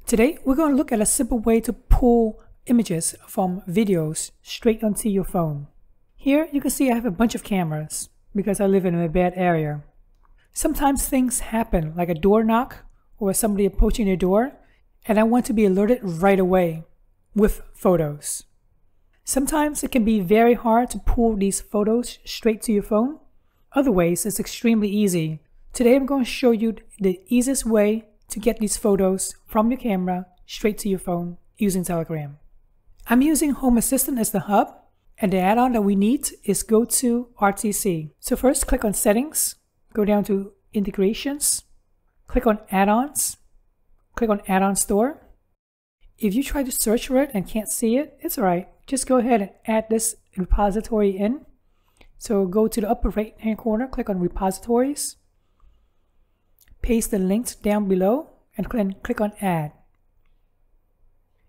Today, we're going to look at a simple way to pull images from videos straight onto your phone. Here, you can see I have a bunch of cameras because I live in a bad area. Sometimes things happen, like a door knock or somebody approaching the door, and I want to be alerted right away with photos. Sometimes it can be very hard to pull these photos straight to your phone. Other ways, it's extremely easy. Today, I'm going to show you the easiest way to get these photos from your camera straight to your phone using Telegram. I'm using Home Assistant as the hub, and the add-on that we need is go2rtc. So first, click on Settings, go down to Integrations, click on Add-ons, click on Add-on Store. If you try to search for it and can't see it, it's alright. Just go ahead and add this repository in. So go to the upper right hand corner, click on Repositories, paste the links down below, and then click on Add.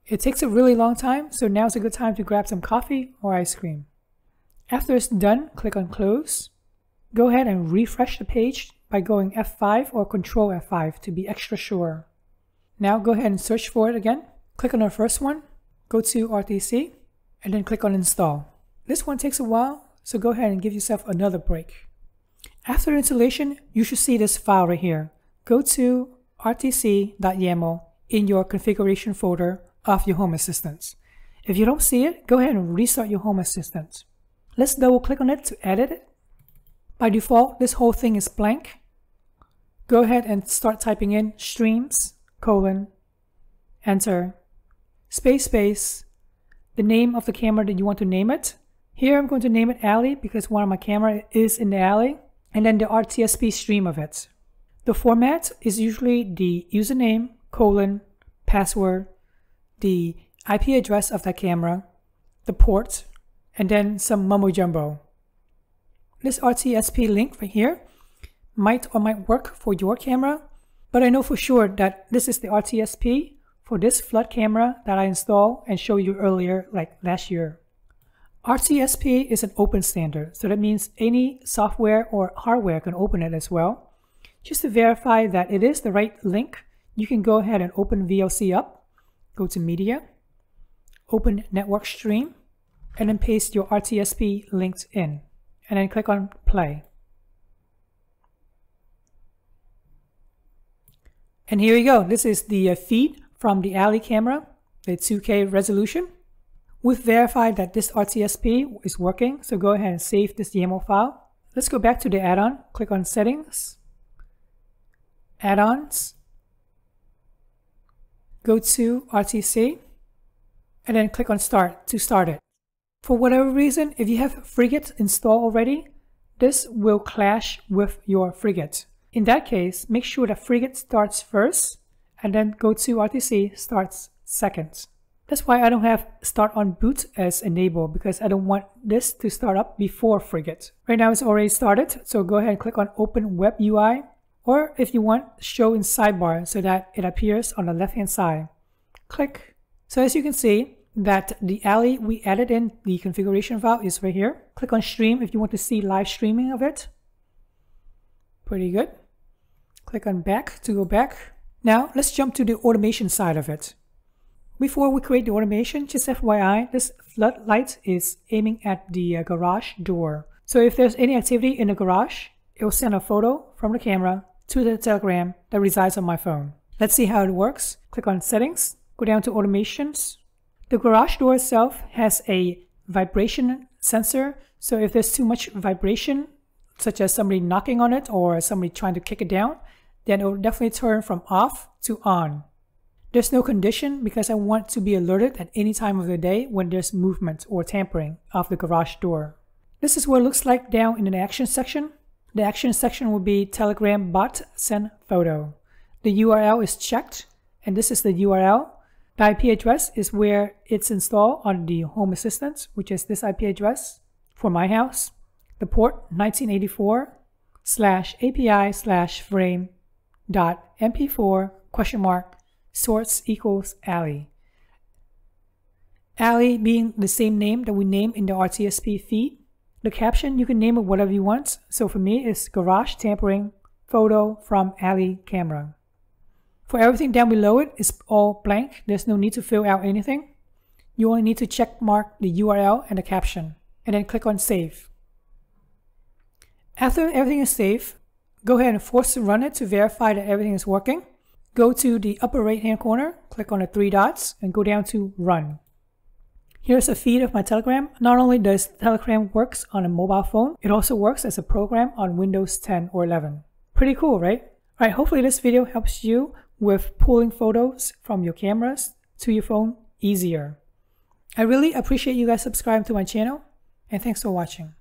It takes a really long time, so now's a good time to grab some coffee or ice cream. After it's done, click on Close. Go ahead and refresh the page by going F5 or Control F5 to be extra sure. Now go ahead and search for it again. Click on the first one, go2rtc, and then click on Install. This one takes a while, so go ahead and give yourself another break. After installation, you should see this file right here, go2rtc.yaml, in your configuration folder of your Home Assistant. If you don't see it, go ahead and restart your Home Assistant. Let's double click on it to edit it. By default, this whole thing is blank. Go ahead and start typing in streams, enter, space, the name of the camera that you want to name it. Here I'm going to name it Alley because one of my camera is in the alley, and then the RTSP stream of it. The format is usually the username, password, the IP address of that camera, the port, and then some mumbo jumbo. This RTSP link right here might or might work for your camera, but I know for sure that this is the RTSP for this flood camera that I installed and showed you earlier, like last year. RTSP is an open standard, so that means any software or hardware can open it as well. Just to verify that it is the right link, you can go ahead and open VLC up, go to Media, open Network Stream, and then paste your RTSP links in, and then click on Play. And here you go. This is the feed from the Alley camera, the 2K resolution. We've verified that this RTSP is working, so go ahead and save this YAML file. Let's go back to the add-on, click on Settings, Add-ons, go to RTC, and then click on Start to start it. For whatever reason, if you have Frigate installed already, this will clash with your Frigate. In that case, make sure that Frigate starts first, and then go2rtc starts second. That's why I don't have Start on Boot as enabled, because I don't want this to start up before Frigate. Right now it's already started, so go ahead and click on Open Web UI, or if you want, show in sidebar so that it appears on the left hand side. Click. So as you can see, that the Alley we added in the configuration file is right here. Click on Stream if you want to see live streaming of it. Pretty good. Click on Back to go back. Now let's jump to the automation side of it. Before we create the automation, just FYI, this floodlight is aiming at the garage door. So if there's any activity in the garage, it will send a photo from the camera to the Telegram that resides on my phone. Let's see how it works. Click on Settings, go down to Automations. The garage door itself has a vibration sensor, so if there's too much vibration, such as somebody knocking on it or somebody trying to kick it down, then it will definitely turn from off to on. There's no condition because I want to be alerted at any time of the day when there's movement or tampering of the garage door. This is what it looks like down in the action section. The action section will be Telegram bot send photo. The URL is checked, and this is the URL. The IP address is where it's installed on the Home Assistant, which is this IP address for my house. The port 1984/API/frame.mp4 source equals Alley. Alley being the same name that we name in the RTSP feed. The caption, you can name it whatever you want. So for me, it's Garage Tampering Photo from Alley Camera. For everything down below it is all blank. There's no need to fill out anything. You only need to check mark the URL and the caption, and then click on Save. After everything is saved, go ahead and force to run it to verify that everything is working. Go to the upper right hand corner, click on the 3 dots, and go down to Run. Here's a feed of my Telegram. Not only does Telegram works on a mobile phone, it also works as a program on Windows 10 or 11. Pretty cool, right? Alright, hopefully this video helps you with pulling photos from your cameras to your phone easier. I really appreciate you guys subscribing to my channel, and thanks for watching.